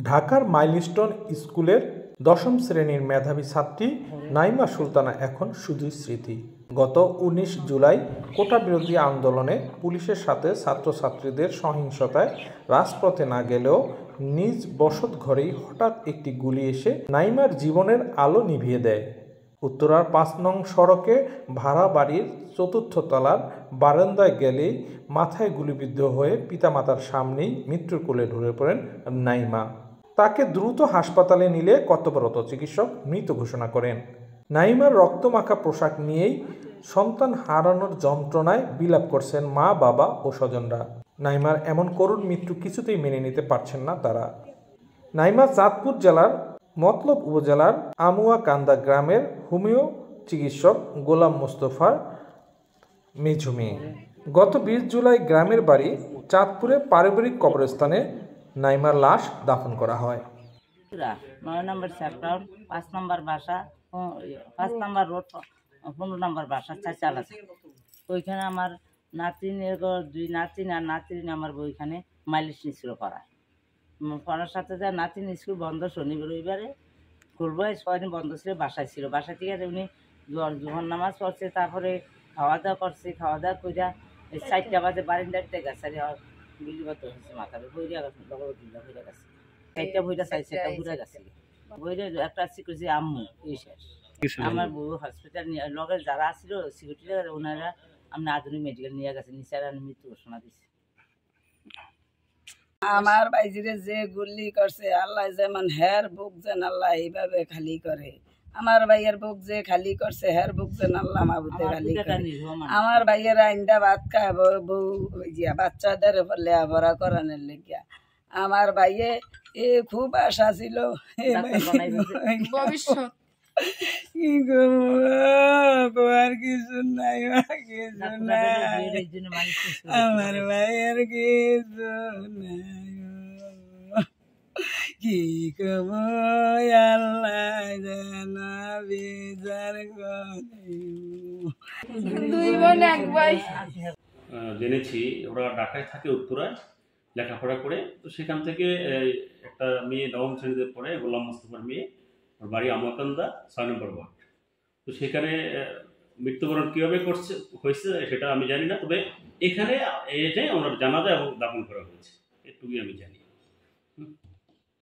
ঢাকার মাইলস্টোন স্কুলের দশম শ্রেণীর মেধাবী ছাত্রী নাইমা সুলতানা এখন শুধুই স্মৃতি। গত ১৯ জুলাই কোটা বিরোধী আন্দোলনে পুলিশের সাথে ছাত্রছাত্রীদের সহিংসতায় রাজপথে না গেলেও নিজ বসত ঘরেই হঠাৎ একটি গুলি এসে নাইমার জীবনের আলো নিভিয়ে দেয়। উত্তরার ৫ নং সড়কে ভাড়া বাড়ির ৪র্থ তলার বারান্দায় গেলেই মাথায় গুলিবিদ্ধ হয়ে পিতামাতার সামনেই মৃত্যুর কোলে ঢলে পড়েন নাইমা। তাকে দ্রুত হাসপাতালে নিলে কর্তব্যরত চিকিৎসক মৃত ঘোষণা করেন। নাইমার রক্তমাখা পোশাক নিয়েই সন্তান হারানোর যন্ত্রণায় বিলাপ করছেন মা, বাবা ও স্বজনরা। নাইমার এমন করুণ মৃত্যু কিছুতেই মেনে নিতে পারছেন না তারা। নাইমা চাঁদপুর জেলার মতলব উপজেলার আমুয়াকান্দা গ্রামের হোমিও চিকিৎসক গোলাম মোস্তফার মেঝো মেয়ে। গত ২০ জুলাই গ্রামের বাড়ি চাঁদপুরে পারিবারিক কবরস্থানে নাইমার লাশ দাফন করা হয়। ৯ নম্বর সেক্টর, ৫ নম্বর বাসা, ৫ নম্বর রোড, ১৫ নম্বর বাসা, চাচাল আছে। ওইখানে আমার নাতিনের ২ নাতিন আর নাতিন আমার ওইখানে মাইলিশ ছিল পড়ার সাথে যা নাতিন স্কুল বন্ধ শনিবার রবিবারে করবো, ৬ দিন বন্ধ ছিল, বাসায় ছিল। বাসায় থেকে উনি জোহর নামাজ পড়ছে, তারপরে খাওয়া দাওয়া করছে। খাওয়া দাওয়া কইরা ৪টা বাজে বারিন্দাতে গেছে বিলিবত হয়েছে মাথার বইরা গেছে, হয়ে গেছে ৪টা বইটা চাইছে, একটা ঘুরে গেছে বইরে একটা করছে আম্মু। এই শেষ। আমার বউ হসপিটাল লগে যারা আসছিল সিকিউরিটি ওনারা আমি আধুনিক মেডিকেল নিয়ে গেছে, নিচে মৃত্যু ঘোষণা দিচ্ছে। আমার বাইজিরে যে গুলি করছে আল্লাহ যেমন হের বুক যেন আল্লাহ এইভাবে খালি করে, আমার ভাইয়ের বুক যে খালি করছে হের বুক যেন আল্লাহ মাহবুতে খালি করে। আমার ভাইয়ের আইন্দা ভাত খায় বউ বাচ্চাদের উপর লেখাপড়া করানোর লেগিয়া আমার ভাইয়ে এ খুব আশা ছিল ভবিষ্যৎ কি করবো, আর কিছু নাই, কিছু নাই, আমার ভাইয়ের কিছু নাই, কি কব আল্লাহ জানা বিচার জেনেছি ওরা ঢাকায় থাকে, উত্তরায় লেখাপড়া করে। তো সেখান থেকে একটা মেয়ে ৯ম শ্রেণীতে পড়ে, গোলাম মোস্তফার মেয়ে, ওর বাড়ি আমুয়াকান্দা ৬ নম্বর ওয়ার্ড। তো সেখানে মৃত্যুবরণ কীভাবে হয়েছে সেটা আমি জানি না, তবে এখানে এটাই ওনার জানাজা এবং দাফন করা হয়েছে, এটুকুই আমি জানি।